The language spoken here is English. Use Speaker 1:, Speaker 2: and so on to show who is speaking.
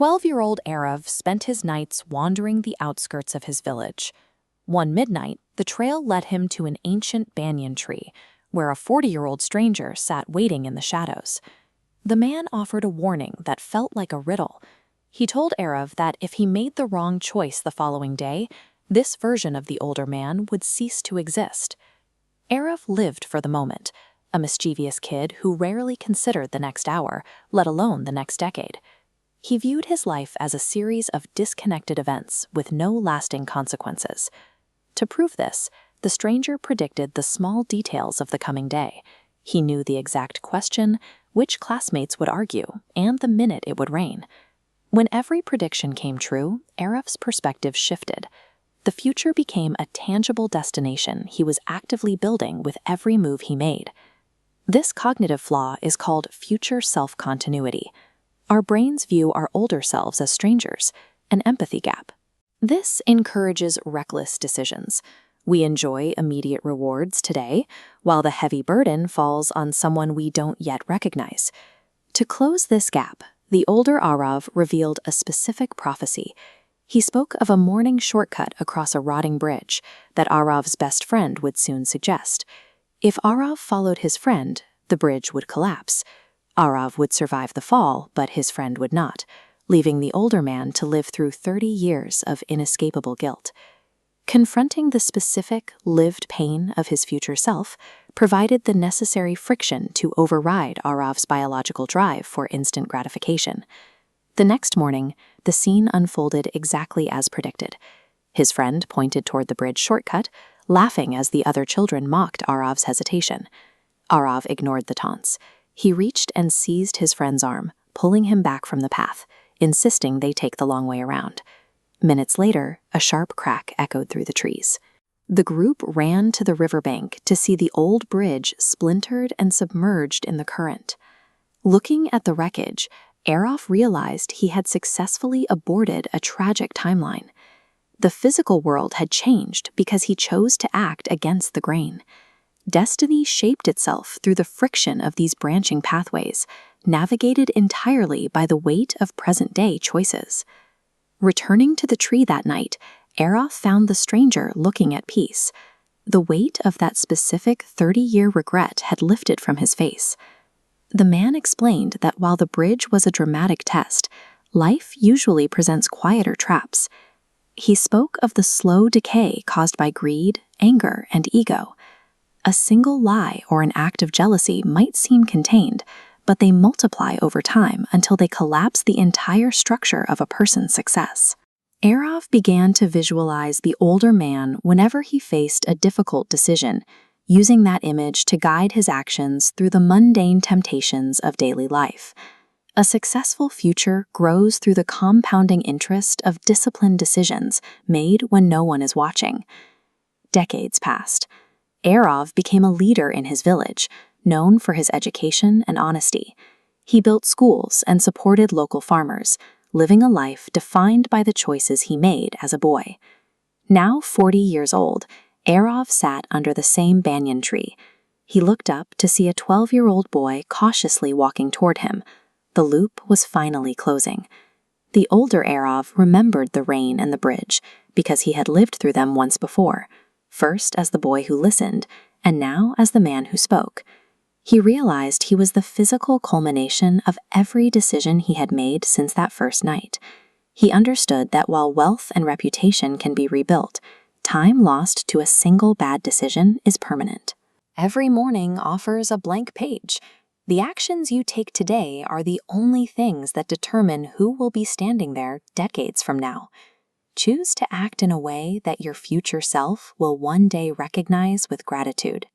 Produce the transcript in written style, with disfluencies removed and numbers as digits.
Speaker 1: 12-year-old Arav spent his nights wandering the outskirts of his village. One midnight, the trail led him to an ancient banyan tree, where a 40-year-old stranger sat waiting in the shadows. The man offered a warning that felt like a riddle. He told Arav that if he made the wrong choice the following day, this version of the older man would cease to exist. Arav lived for the moment, a mischievous kid who rarely considered the next hour, let alone the next decade. He viewed his life as a series of disconnected events with no lasting consequences. To prove this, the stranger predicted the small details of the coming day. He knew the exact question, which classmates would argue, and the minute it would rain. When every prediction came true, Arav's perspective shifted. The future became a tangible destination he was actively building with every move he made. This cognitive flaw is called future self-continuity. Our brains view our older selves as strangers, an empathy gap. This encourages reckless decisions. We enjoy immediate rewards today, while the heavy burden falls on someone we don't yet recognize. To close this gap, the older Arav revealed a specific prophecy. He spoke of a morning shortcut across a rotting bridge that Arav's best friend would soon suggest. If Arav followed his friend, the bridge would collapse. Arav would survive the fall, but his friend would not, leaving the older man to live through 30 years of inescapable guilt. Confronting the specific, lived pain of his future self provided the necessary friction to override Arav's biological drive for instant gratification. The next morning, the scene unfolded exactly as predicted. His friend pointed toward the bridge shortcut, laughing as the other children mocked Arav's hesitation. Arav ignored the taunts. He reached and seized his friend's arm, pulling him back from the path, insisting they take the long way around. Minutes later, a sharp crack echoed through the trees. The group ran to the riverbank to see the old bridge splintered and submerged in the current. Looking at the wreckage, Arav realized he had successfully aborted a tragic timeline. The physical world had changed because he chose to act against the grain. Destiny shaped itself through the friction of these branching pathways, navigated entirely by the weight of present-day choices. Returning to the tree that night, Arav found the stranger looking at peace. The weight of that specific 30-year regret had lifted from his face. The man explained that while the bridge was a dramatic test, life usually presents quieter traps. He spoke of the slow decay caused by greed, anger, and ego. A single lie or an act of jealousy might seem contained, but they multiply over time until they collapse the entire structure of a person's success. Arav began to visualize the older man whenever he faced a difficult decision, using that image to guide his actions through the mundane temptations of daily life. A successful future grows through the compounding interest of disciplined decisions made when no one is watching. Decades passed. Arav became a leader in his village, known for his education and honesty. He built schools and supported local farmers, living a life defined by the choices he made as a boy. Now 40 years old, Arav sat under the same banyan tree. He looked up to see a 12-year-old boy cautiously walking toward him. The loop was finally closing. The older Arav remembered the rain and the bridge because he had lived through them once before, first as the boy who listened, and now as the man who spoke. He realized he was the physical culmination of every decision he had made since that first night. He understood that while wealth and reputation can be rebuilt, time lost to a single bad decision is permanent. Every morning offers a blank page. The actions you take today are the only things that determine who will be standing there decades from now. Choose to act in a way that your future self will one day recognize with gratitude.